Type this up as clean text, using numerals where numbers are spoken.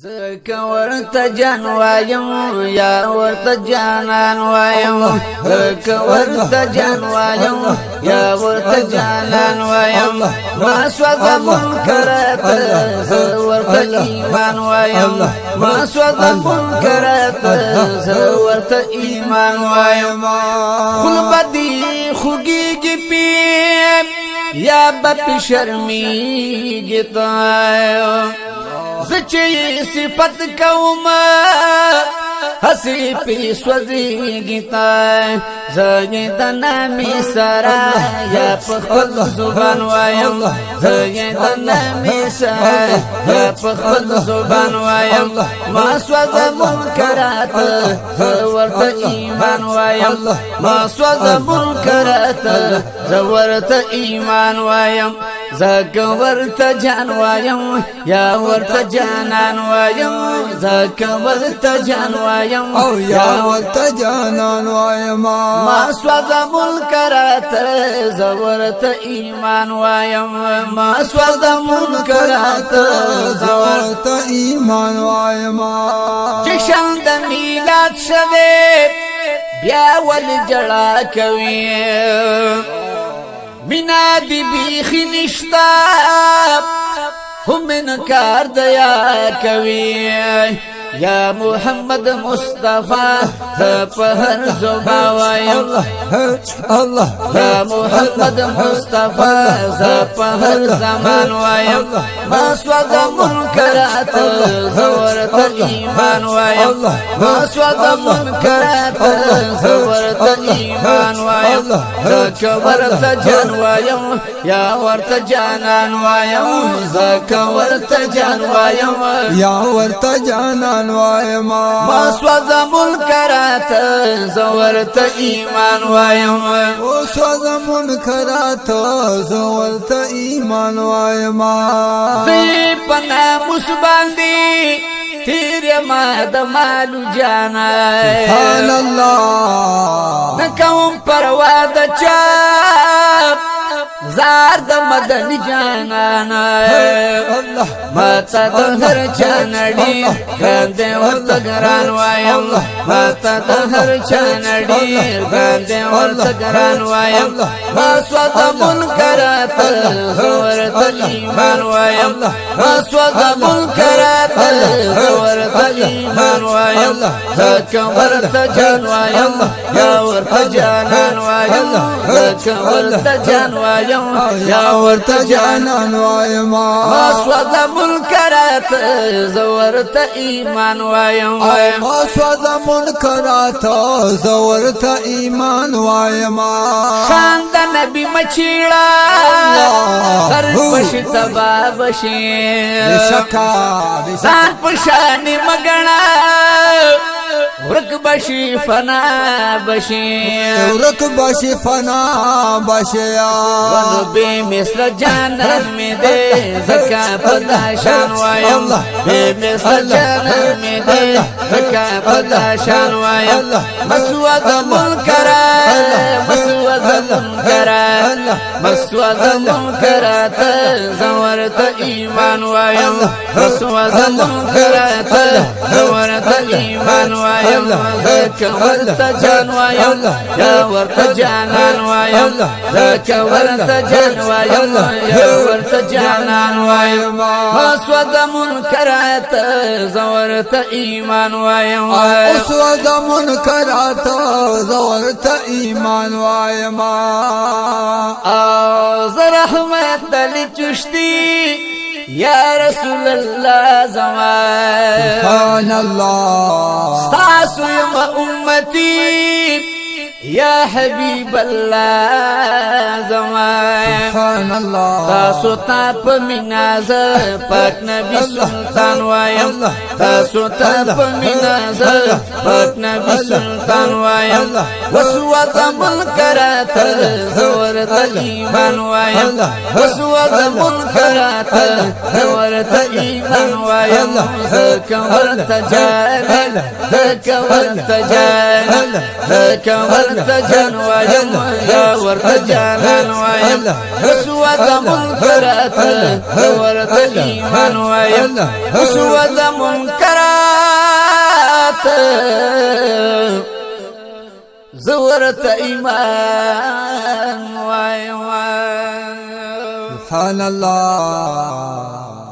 زکه ورته جان وایم یا ورته جانان وایم زکه ورته جان وایم یا ورته جانان وایم ما سوځه منکرات زه ورته ایمان وایم ما سوځه منکرات زه ورته ایمان وایم خل بدی خوږیږي پی یا بپ شرمیږي تا زچی صفت کوما ہسی پی سوزیگی تا زید نامی سرا یا پخل زبان وایم زید نامی سرا یا پخل زبان وایم ما سوز منکرات زورت ایمان وایم ما سوز منکرات زورت ایمان وایم زکه ورته جان وایم یا ورته جانان وایم زکه ورته جان وایم او یا ورته جانان وایم ما سوځه منکرات زه ورته ایمان وایم ما سوځه منکرات زه ورته ایمان وایم چې شان د میلاد شوه بیا ول جړا کوي مینا دی بیخی نشتا هم انکار دیا کوي یا محمد مصطفی زپہر زبا وایم الله یا محمد مصطفی زپہر زمان وایم ما سوځ منکرات زورت ایمان وایم ما سوځ منکرات زورت ایمان وایم زکه ورته جان وایم یا ورته جانان وایم زکه ورته جان وایم یا ورته جانان وایم ما سوځ منکرات زورت ایمان وایم او سوځ منکرات زورت ایمان وایم زی پنا مسباندی تیر ما د مالو جانا سبحان الله نکوم پروا د چا زار د مدن جانانا الله ماتا د هر چانړي ګاندې ورته ګران وایم ماتا د هر چانړي ګاندې ورته ګران وایم ما سوځ منکرات زورت ایمان وایم ما سوځ منکرات زورت ایمان وایم زکه ورته جان وایم یا ورته جانان وایم زکه ورته جان وایم یا ورته جانان وایم ما سوځ منکرات زورت ایمان وایم ما سوځ منکرات زورت ایمان وایم شان د نبی مچیړه هر پښ تبا بشي شکا ځان پښانی مګنا ورک بشي فنا بشي ورک بشي فنا بشي ونو بے مثل جانان میں دے زکا پدا شان وایم بے مثل جانان میں دے زکا پدا شان وایم مسوځ منکرات مسوځ منکرات مسوځ منکرات زورت ایمان وایم مسوځ منکرات زورت ایمان وایم زکه ورته جان وایم یا ورته جانان وایم زکه ورته جان وایم یا ورته جانان وایم ما سوځ منکرات زورت ایمان وایم سوځ منکرات زورت ایمان وایم زه رحمت دلی چشتی یا رسول الله زمان سبحان الله ستاسو یم امتی یا حبیب الله زمان سبحان الله تاسو ته په میناز پاک نبی سلطان وایم تاسو ته په میناز پاک نبی سلطان وایم وسوځ منکرات زورت ایمان وایم وسوځ منکرات زورت ایمان وایم زکه ورته جان زکه ورته جان زکه ورته ورته جان وایم ورته جانان وایم رسوا د منکرات ورته ایمان وایم رسوا د منکرات زورت ایمان وایم سبحان الله